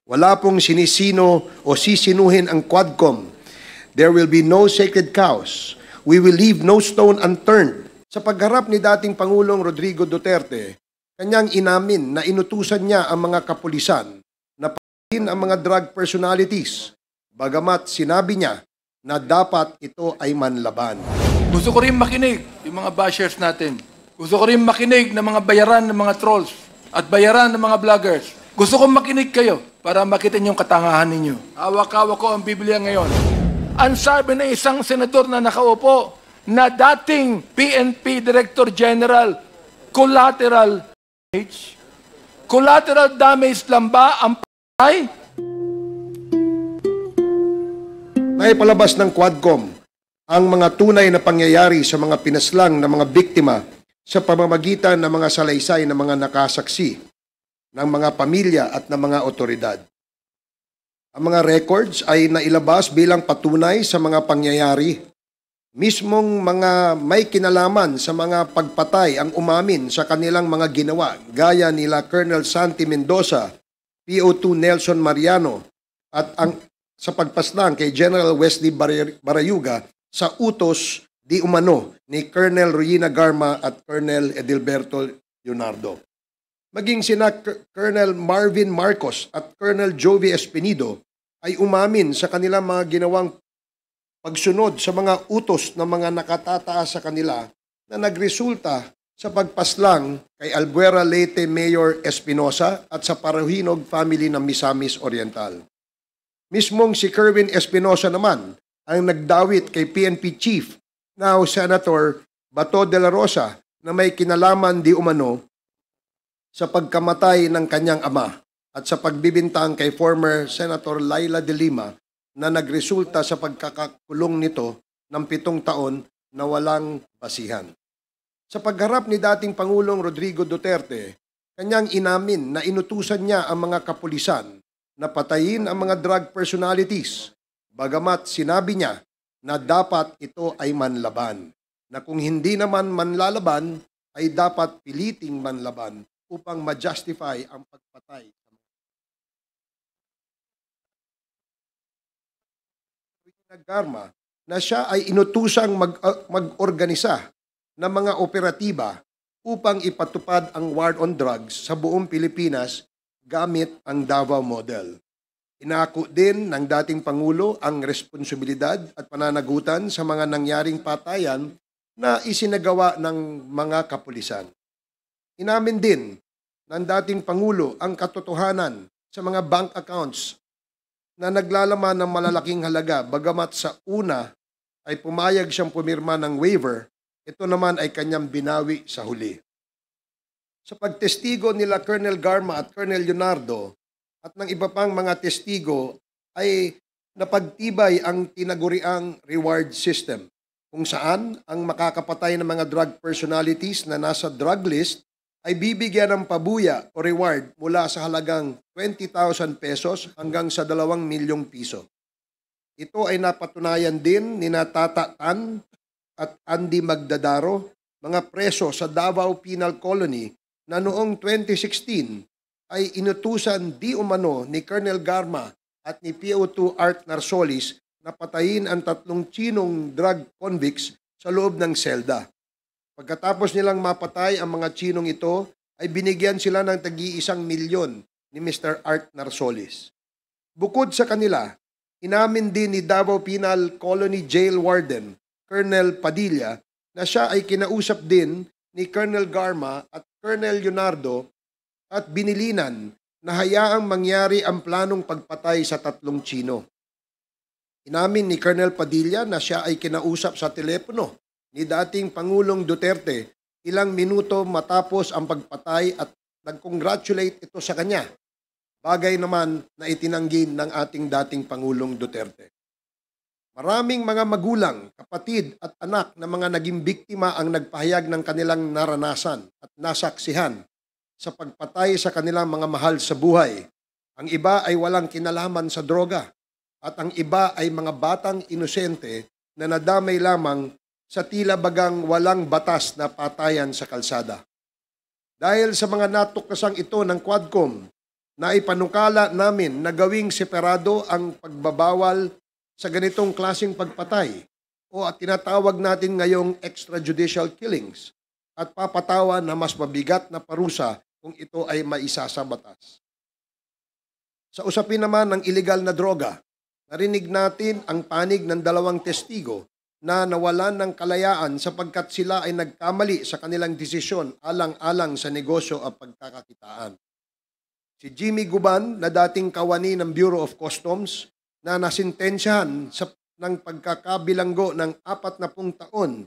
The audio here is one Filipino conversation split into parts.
Wala pong sinisino o sisinuhin ang Quadcom. There will be no sacred cows. We will leave no stone unturned. Sa pagharap ni dating Pangulong Rodrigo Duterte, kanyang inamin na inutusan niya ang mga kapulisan na patayin ang mga drug personalities, bagamat sinabi niya na dapat ito ay manlaban. Gusto ko rin makinig yung mga bashers natin. Gusto ko rin makinig ng mga bayaran ng mga trolls at bayaran ng mga vloggers. Gusto ko makinig kayo para makita niyo yung katangahan ninyo. Hawak-hawak ko ang Biblia ngayon. Ang sabi ng isang senador na nakaupo na dating PNP Director General, collateral damage lang ba ang patay? Naipalabas ng Quadcom ang mga tunay na pangyayari sa mga pinaslang na mga biktima sa pamamagitan ng mga salaysay ng mga nakasaksi ng mga pamilya at ng mga otoridad. Ang mga records ay nailabas bilang patunay sa mga pangyayari. Mismong mga may kinalaman sa mga pagpatay ang umamin sa kanilang mga ginawa, gaya nila Colonel Santi Mendoza, PO2 Nelson Mariano, at sa pagpaslang kay General Wesley Barayuga sa utos di umano ni Colonel Rowena Garma at Colonel Edilberto Leonardo. Maging sina Colonel Marvin Marcos at Colonel Jovi Espinido ay umamin sa kanilang mga ginawang pagsunod sa mga utos ng mga nakatataas sa kanila na nagresulta sa pagpaslang kay Albuera Leyte Mayor Espinosa at sa Parahinog family ng Misamis Oriental. Mismong si Kerwin Espinosa naman ang nagdawit kay PNP Chief, now Senator Bato de la Rosa, na may kinalaman di umano sa pagkamatay ng kanyang ama at sa pagbibintang kay former Senator Laila de Lima na nagresulta sa pagkakakulong nito ng 7 taon na walang basihan. Sa pagharap ni dating Pangulong Rodrigo Duterte, kanyang inamin na inutusan niya ang mga kapulisan na patayin ang mga drug personalities, bagamat sinabi niya na dapat ito ay manlaban, na kung hindi naman manlalaban, ay dapat piliting manlaban upang ma-justify ang pagpatay. Garma na siya ay inutusang mag-organisa ng mga operatiba upang ipatupad ang war on drugs sa buong Pilipinas gamit ang Davao Model. Inako din ng dating Pangulo ang responsibilidad at pananagutan sa mga nangyaring patayan na isinagawa ng mga kapulisan. Inamin din ng dating Pangulo ang katotohanan sa mga bank accounts na naglalaman ng malalaking halaga, bagamat sa una ay pumayag siyang pumirma ng waiver, ito naman ay kanyang binawi sa huli. Sa pagtestigo nila Colonel Garma at Colonel Leonardo at ng iba pang mga testigo ay napagtibay ang tinaguriang reward system, kung saan ang makakapatay ng mga drug personalities na nasa drug list ay bibigyan ng pabuya o reward mula sa halagang 20,000 pesos hanggang sa 2 milyong piso. Ito ay napatunayan din ni Tata Tan at Andy Magdadaro, mga preso sa Davao Penal Colony na noong 2016 ay inutusan di umano ni Colonel Garma at ni PO2 Art Narsolis na patayin ang 3 Chinong drug convicts sa loob ng selda. Pagkatapos nilang mapatay ang mga Chinong ito, ay binigyan sila ng tag-1 milyon ni Mr. Art Narsolis. Bukod sa kanila, inamin din ni Davao Penal Colony Jail Warden, Colonel Padilla, na siya ay kinausap din ni Colonel Garma at Colonel Leonardo at binilinan na hayaang mangyari ang planong pagpatay sa 3 Chino. Inamin ni Colonel Padilla na siya ay kinausap sa telepono ni dating Pangulong Duterte ilang minuto matapos ang pagpatay at nag-congratulate ito sa kanya. Bagay naman na itinanggi ng ating dating Pangulong Duterte. Maraming mga magulang, kapatid at anak na mga naging biktima ang nagpahayag ng kanilang naranasan at nasaksihan sa pagpatay sa kanilang mga mahal sa buhay. Ang iba ay walang kinalaman sa droga at ang iba ay mga batang inosente na nadamay lamang sa tila bagang walang batas na patayan sa kalsada. Dahil sa mga natuklasang ito ng Quadcom na ipanukala namin na gawing separado ang pagbabawal sa ganitong klaseng pagpatay o at tinatawag natin ngayong extrajudicial killings at papatawan na mas mabigat na parusa kung ito ay maisa sa batas. Sa usapin naman ng illegal na droga, narinig natin ang panig ng dalawang testigo na nawalan ng kalayaan sapagkat sila ay nagkamali sa kanilang desisyon alang-alang sa negosyo at pagkakakitaan. Si Jimmy Guban na dating kawani ng Bureau of Customs na nasintensyahan ng pagkakabilanggo ng 40 taon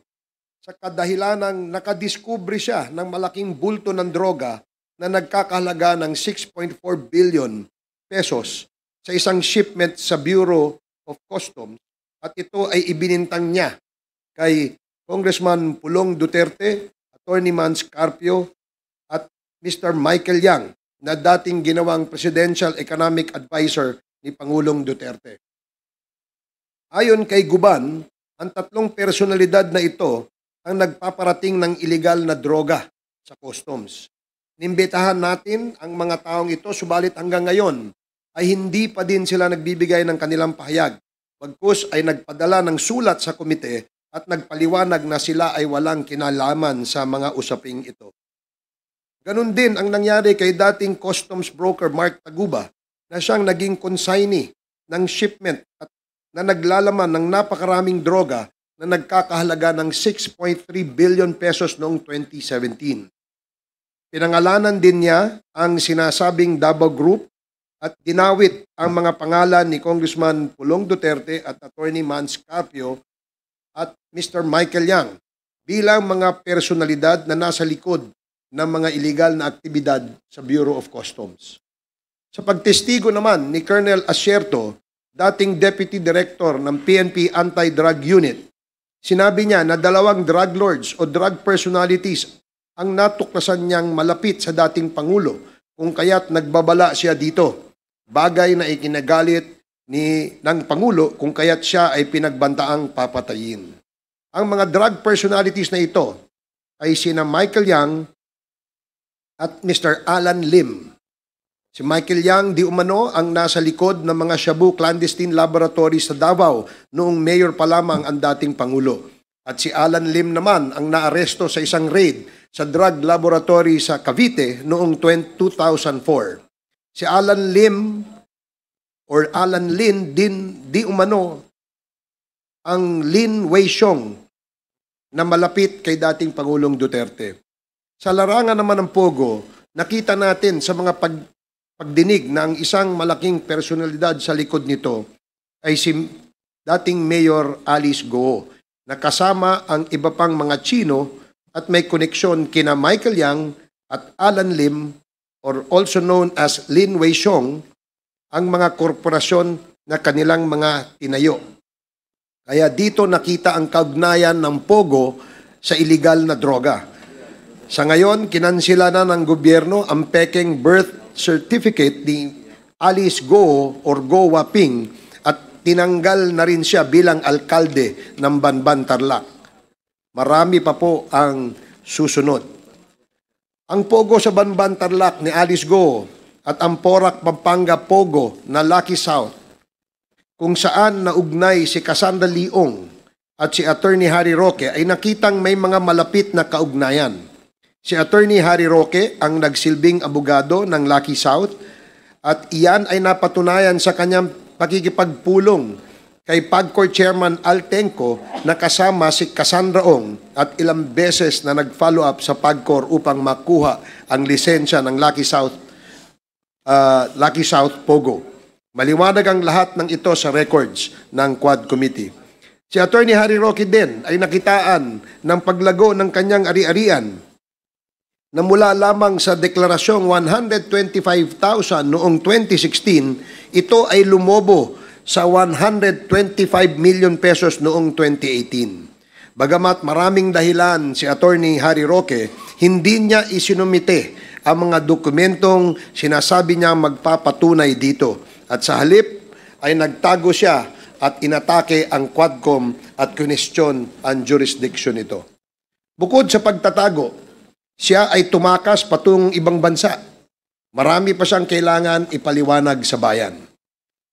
sa kadahilanang nakadiskubre siya ng malaking bulto ng droga na nagkakahalaga ng 6.4 billion pesos sa isang shipment sa Bureau of Customs at ito ay ibinintang niya kay Congressman Pulong Duterte, Attorney Mans Carpio at Mr. Michael Yang na dating ginawang Presidential Economic Advisor ni Pangulong Duterte. Ayon kay Guban, ang tatlong personalidad na ito ang nagpaparating ng iligal na droga sa customs. Nimbitahan natin ang mga taong ito, subalit hanggang ngayon ay hindi pa din sila nagbibigay ng kanilang pahayag. Bagkus ay nagpadala ng sulat sa komite at nagpaliwanag na sila ay walang kinalaman sa mga usaping ito. Ganon din ang nangyari kay dating customs broker Mark Taguba na siyang naging consignee ng shipment at na naglalaman ng napakaraming droga na nagkakahalaga ng 6.3 billion pesos noong 2017. Pinangalanan din niya ang sinasabing Davao Group at dinawit ang mga pangalan ni Congressman Pulong Duterte at Attorney Mans Carpio at Mr. Michael Yang bilang mga personalidad na nasa likod ng mga illegal na aktibidad sa Bureau of Customs. Sa pagtestigo naman ni Colonel Asierto, dating Deputy Director ng PNP Anti-Drug Unit, sinabi niya na 2 drug lords o drug personalities ang natuklasan niyang malapit sa dating Pangulo kung kaya't nagbabala siya dito. Bagay na ikinagalit ng Pangulo kung kaya't siya ay pinagbantaang papatayin. Ang mga drug personalities na ito ay sina Michael Yang at Mr. Alan Lim. Si Michael Yang di umano ang nasa likod ng mga Shabu clandestine laboratory sa Davao noong mayor pa lamang ang dating Pangulo. At si Alan Lim naman ang naaresto sa isang raid sa drug laboratory sa Cavite noong 2004. Si Alan Lim or Alan Lin din di umano ang Lin Weixiong na malapit kay dating Pangulong Duterte. Sa larangan naman ng Pogo, nakita natin sa mga pagdinig na ang isang malaking personalidad sa likod nito ay si dating Mayor Alice Go na kasama ang iba pang mga Chino at may koneksyon kina Michael Yang at Alan Lim or also known as Lin Weixiong ang mga korporasyon na kanilang mga tinayo. Kaya dito nakita ang kaugnayan ng Pogo sa illegal na droga. Sa ngayon, kinansila na ng gobyerno ang peking birth certificate ni Alice Go or Go Waping at tinanggal na rin siya bilang alkalde ng Banban Tarlac. Marami pa po ang susunod. Ang Pogo sa Banban Tarlac ni Alice Go at ang Porac Pampanga Pogo na Lucky South kung saan naugnay si Cassandra Leong at si Attorney Harry Roque ay nakitang may mga malapit na kaugnayan. Si Attorney Harry Roque ang nagsilbing abogado ng Lucky South at iyan ay napatunayan sa kanyang pakikipagpulong kay PAGCOR Chairman Al Tenco na kasama si Cassandra Ong at ilang beses na nag-follow up sa PAGCOR upang makuha ang lisensya ng Lucky South Pogo. Maliwanag ang lahat ng ito sa records ng Quad Committee. Si Attorney Harry Roque din ay nakitaan ng paglago ng kanyang ari-arian na mula lamang sa deklarasyong 125,000 noong 2016, ito ay lumobo sa 125 million pesos noong 2018. Bagamat maraming dahilan si Attorney Harry Roque, hindi niya isinumite ang mga dokumentong sinasabi niya magpapatunay dito. At sa halip ay nagtago siya at inatake ang Quadcom at kinestyon ang jurisdiction nito. Bukod sa pagtatago, siya ay tumakas patungong ibang bansa. Marami pa siyang kailangan ipaliwanag sa bayan.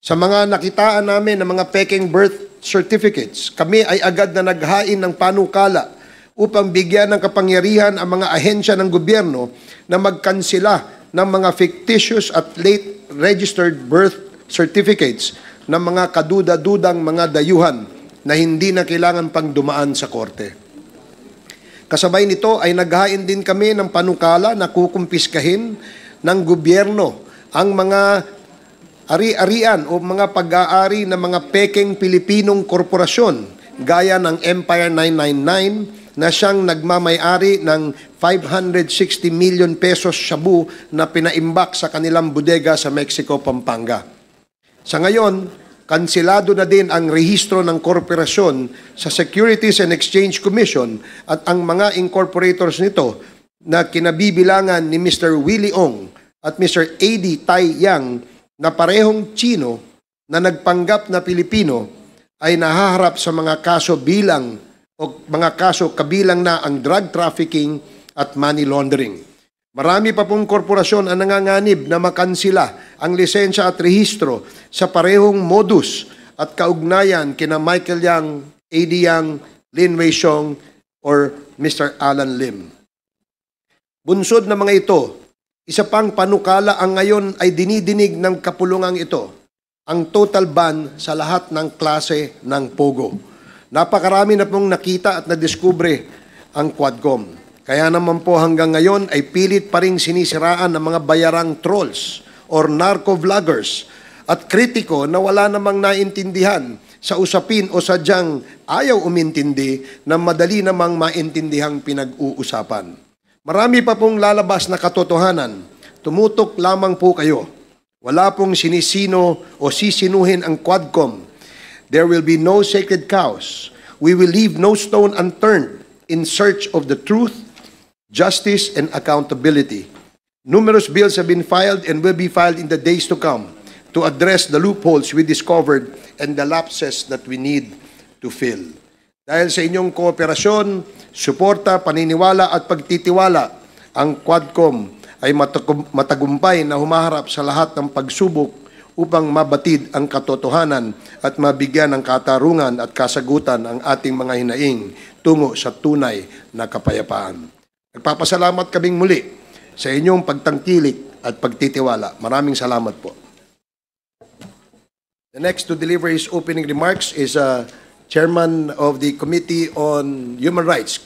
Sa mga nakitaan namin ng mga peking birth certificates, kami ay agad na naghain ng panukala upang bigyan ng kapangyarihan ang mga ahensya ng gobyerno na magkansela ng mga fictitious at late registered birth certificates ng mga kaduda-dudang mga dayuhan na hindi na kailangan pang dumaan sa korte. Kasabay nito ay naghain din kami ng panukala na kukumpiskahin ng gobyerno ang mga ari-arian o mga pag-aari ng mga peking Pilipinong korporasyon gaya ng Empire 999 na siyang nagmamay-ari ng 560 million pesos shabu na pinaimbak sa kanilang bodega sa Mexico, Pampanga. Sa ngayon, kansilado na din ang rehistro ng korporasyon sa Securities and Exchange Commission at ang mga incorporators nito na kinabibilangan ni Mr. Willie Ong at Mr. A.D. Tai Yang na parehong Chino na nagpanggap na Pilipino ay nahaharap sa mga kaso bilang o mga kaso kabilang na ang drug trafficking at money laundering. Marami pa pong korporasyon ang nanganganib na makansila ang lisensya at rehistro sa parehong modus at kaugnayan kina Michael Yang, A.D. Yang, Lin Wei Xiong, or Mr. Alan Lim. Bunsod na mga ito, isa pang panukala ang ngayon ay dinidinig ng kapulungang ito, ang total ban sa lahat ng klase ng pogo. Napakarami na pong nakita at nadiskubre ang Quadcom. Kaya naman po hanggang ngayon ay pilit pa rin sinisiraan ng mga bayarang trolls or narco-vloggers at kritiko na wala namang naintindihan sa usapin o sadyang ayaw umintindi na madali namang maintindihang pinag-uusapan. Marami pa pong lalabas na katotohanan. Tumutok lamang po kayo. Wala pong sinisino o sisinuhin ang Quadcom. There will be no sacred cows. We will leave no stone unturned in search of the truth, justice, and accountability. Numerous bills have been filed and will be filed in the days to come to address the loopholes we discovered and the lapses that we need to fill. Dahil sa inyong kooperasyon, suporta, paniniwala at pagtitiwala, ang Quadcom ay matagumpay na humaharap sa lahat ng pagsubok upang mabatid ang katotohanan at mabigyan ng katarungan at kasagutan ang ating mga hinaing tungo sa tunay na kapayapaan. Nagpapasalamat kaming muli sa inyong pagtangkilik at pagtitiwala. Maraming salamat po. The next to deliver his opening remarks is Chairman of the Committee on Human Rights.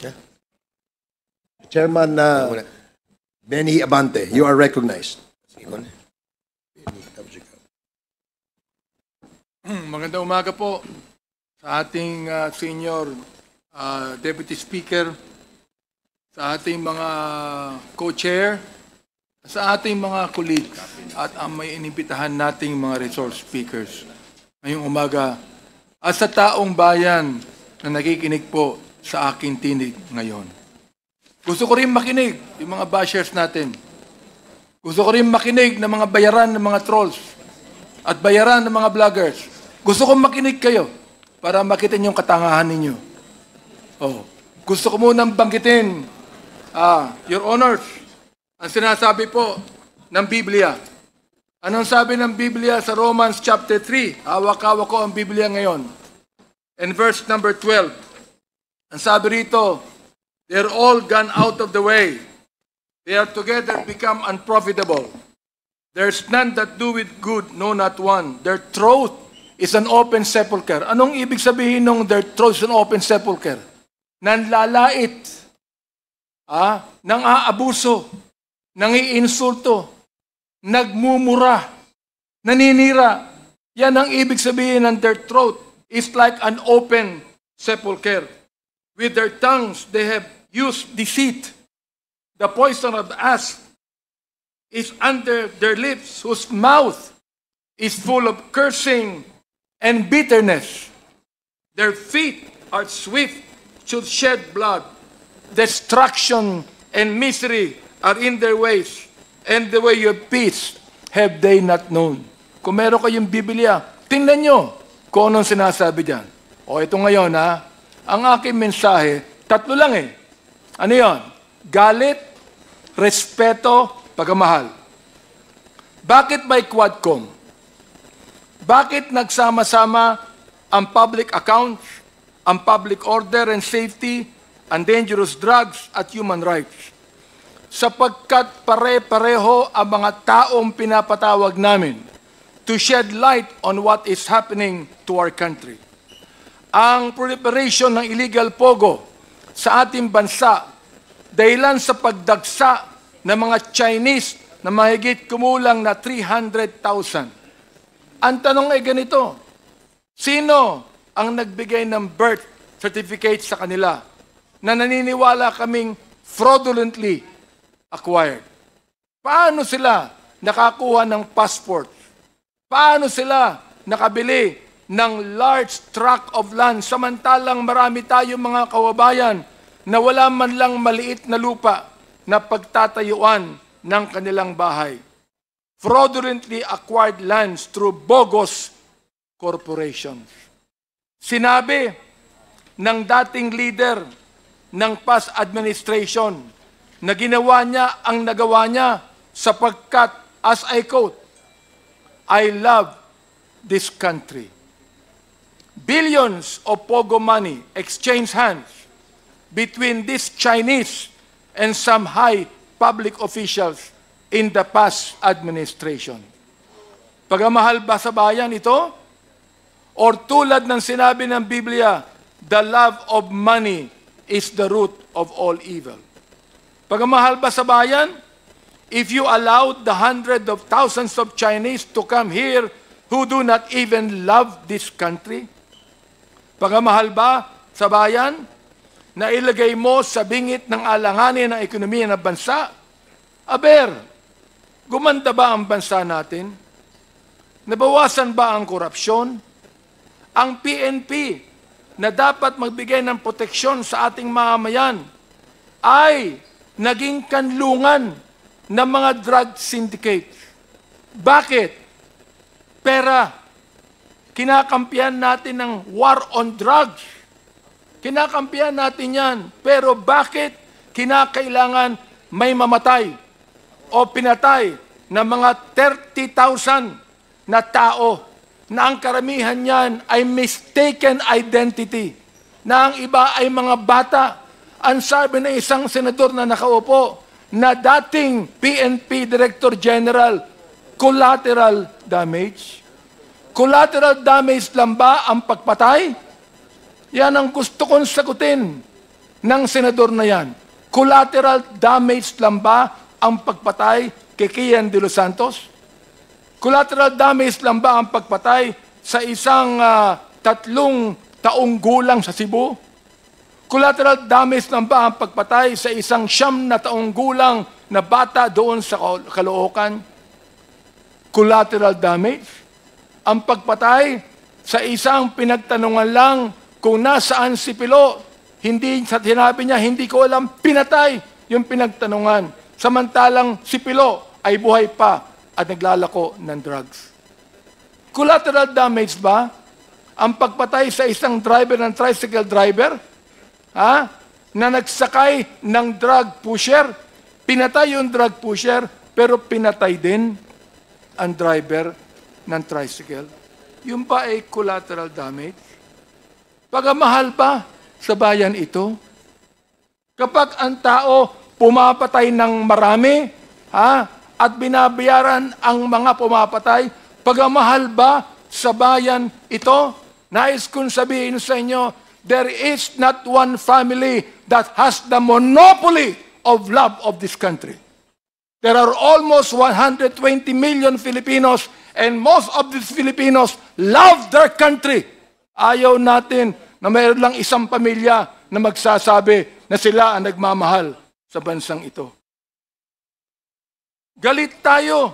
Chairman Benny Abante, you are recognized. Magandang umaga po sa ating Senior Deputy Speaker, sa ating mga co-chair, sa ating mga colleagues, at ang may inimbitahan nating mga resource speakers ngayong umaga, at sa taong bayan na nakikinig po sa aking tinig ngayon. Gusto ko rin makinig yung mga bashers natin. Gusto ko rin makinig ng mga bayaran ng mga trolls at bayaran ng mga vloggers. Gusto ko makinig kayo para makita niyo yung katangahan ninyo. Oh, gusto ko munang banggitin, Your Honors, ang sinasabi po ng Biblia. Anong sabi ng Biblia sa Romans chapter 3? Hawak-hawak ko ang Biblia ngayon. And verse number 12. Ang sabi rito, they're all gone out of the way. They are together become unprofitable. There's none that do it good, no not one. Their throat is an open sepulcher. Anong ibig sabihin ng their throat is an open sepulcher? Nanlalait, nang aabuso, nang iinsulto, nagmumura, naninira. Yan ang ibig sabihin ng their throat is like an open sepulcher. With their tongues they have used deceit. The poison of the asp is under their lips, whose mouth is full of cursing and bitterness. Their feet are swift to shed blood. Destruction and misery are in their ways, and the way of peace have they not known. Kung meron kayong Biblia, tingnan nyo kung anong sinasabi dyan. O ito ngayon ang aking mensahe, tatlo lang Ano yon? Galit, respeto, pagmamahal. Bakit may Quadcom? Bakit nagsama-sama ang public accounts, ang public order and safety, ang dangerous drugs at human rights? Sapagkat pare-pareho ang mga taong pinapatawag namin to shed light on what is happening to our country. Ang proliferation ng illegal pogo sa ating bansa dahilan sa pagdagsa ng mga Chinese na mahigit kumulang na 300,000. Ang tanong ay ganito, sino ang nagbigay ng birth certificate sa kanila na naniniwala kaming fraudulently acquired? Paano sila nakakuha ng passport? Paano sila nakabili ng large tract of land samantalang marami tayong mga kababayan na wala man lang maliit na lupa na pagtatayuan ng kanilang bahay? Fraudulently acquired lands through bogus corporations. Sinabi ng dating leader ng past administration na ginawa niya ang nagawa niya sapagkat, as I quote, I love this country. Billions of pogo money exchanged hands between these Chinese and some high public officials in the past administration. Pagmamahal ba sa bayan ito? Or tulad ng sinabi ng Biblia, the love of money is the root of all evil. Pagmamahal ba sa bayan? If you allowed the hundreds of thousands of Chinese to come here who do not even love this country? Pagmamahal ba sa bayan na ilagay mo sa bingit ng alanganin ng ekonomiya ng bansa? Aber, gumanda ba ang bansa natin? Nabawasan ba ang korupsyon? Ang PNP na dapat magbigay ng proteksyon sa ating mamamayan ay naging kanlungan ng mga drug syndicates. Bakit? Pera. Kinakampihan natin ng war on drugs. Kinakampihan natin yan. Pero bakit kinakailangan may mamatay o pinatay ng mga 30,000 na tao na ang karamihan niyan ay mistaken identity, na ang iba ay mga bata? Ang sabi ng isang senador na nakaupo, na dating PNP Director General, collateral damage. Collateral damage lang ba ang pagpatay? Yan ang gusto kong sagutin ng senador na yan. Collateral damage lang ba ang pagpatay kay Kian de los Santos? Collateral damage lang ba ang pagpatay sa isang 3 taong gulang sa Cebu? Collateral damage lang ba ang pagpatay sa isang 9 na taong gulang na bata doon sa Caloocan? Collateral damage? Ang pagpatay sa isang pinagtanungan lang kung nasaan si Pilo, hindi sa sinabi niya, hindi ko alam, pinatay yung pinagtanungan. Samantalang si Pilo ay buhay pa at naglalako ng drugs. Collateral damage ba ang pagpatay sa isang driver ng tricycle driver? Na nagsakay ng drug pusher, pinatay yung drug pusher, pero pinatay din ang driver ng tricycle. Yung ba ay collateral damage? Pagmamahal ba sa bayan ito? Kapag ang tao pumapatay ng marami, at binabayaran ang mga pumapatay, pagmamahal ba sa bayan ito? Nais kong sabihin sa inyo, there is not one family that has the monopoly of love of this country. There are almost 120 million Filipinos, and most of these Filipinos love their country. Ayaw natin na mayroon lang isang pamilya na magsasabi na sila ang nagmamahal sa bansang ito. Galit tayo.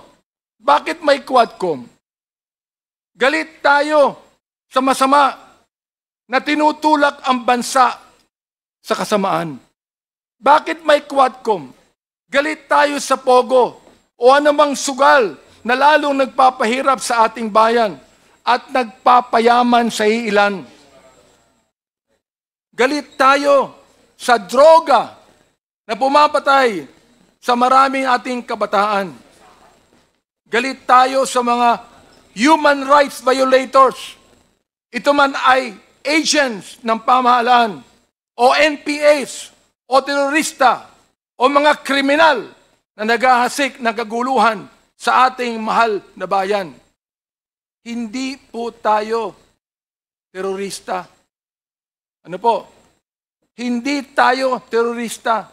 Bakit may Quadcom? Galit tayo sa masama na tinutulak ang bansa sa kasamaan. Bakit may Quadcom? Galit tayo sa pogo o anumang sugal na lalong nagpapahirap sa ating bayan at nagpapayaman sa iilan. Galit tayo sa droga na pumapatay sa maraming ating kabataan. Galit tayo sa mga human rights violators. Ito man ay agents ng pamahalaan o NPAs o terorista o mga kriminal na naghahasik ng kaguluhan sa ating mahal na bayan. Hindi po tayo terorista. Ano po? Hindi tayo terorista.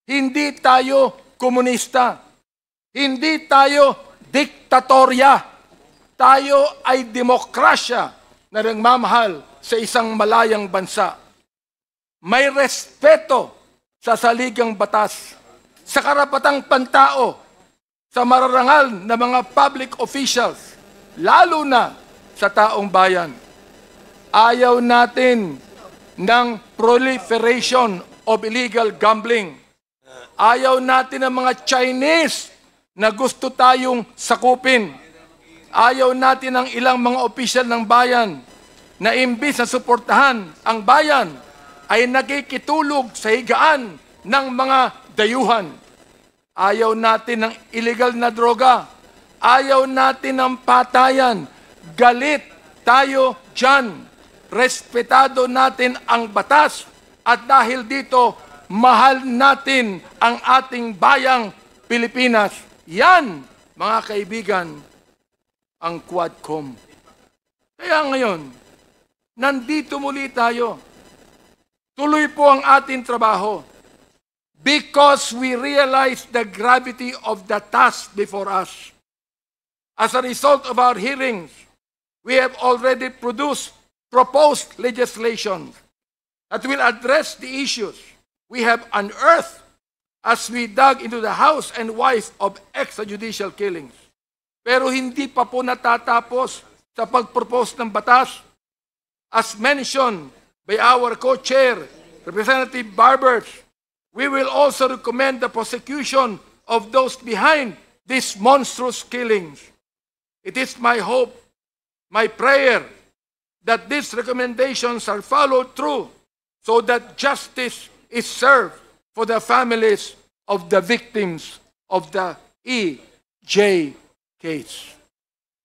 Hindi tayo komunista. Hindi tayo diktatorya. Tayo ay demokrasya na nagmamahal sa isang malayang bansa. May respeto sa saligang batas, sa karapatang pantao, sa mararangal na mga public officials, lalo na sa taong bayan. Ayaw natin ng proliferation of illegal gambling. Ayaw natin ng mga Chinese na gusto tayong sakupin. Ayaw natin ng ilang mga opisyal ng bayan na imbis na suportahan ang bayan ay nakikitulog sa higaan ng mga dayuhan. Ayaw natin ng illegal na droga. Ayaw natin ng patayan. Galit tayo dyan. Respetado natin ang batas. At dahil dito, mahal natin ang ating bayang Pilipinas. Yan, mga kaibigan, ang Quadcom. Kaya ngayon, nandito muli tayo. Tuloy po ang ating trabaho. Because we realize the gravity of the task before us. As a result of our hearings, we have already proposed legislation that will address the issues we have unearthed as we dug into the house and wife of extrajudicial killings. Pero hindi pa po natatapos sa pag-propose ng batas. As mentioned by our co-chair, Representative Barbers, we will also recommend the prosecution of those behind these monstrous killings. It is my hope, my prayer, that these recommendations are followed through so that justice is served for the families of the victims of the EJ case.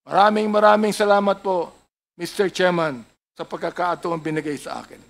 Maraming salamat po, Mr. Chairman, sa pagkakataong binigay sa akin.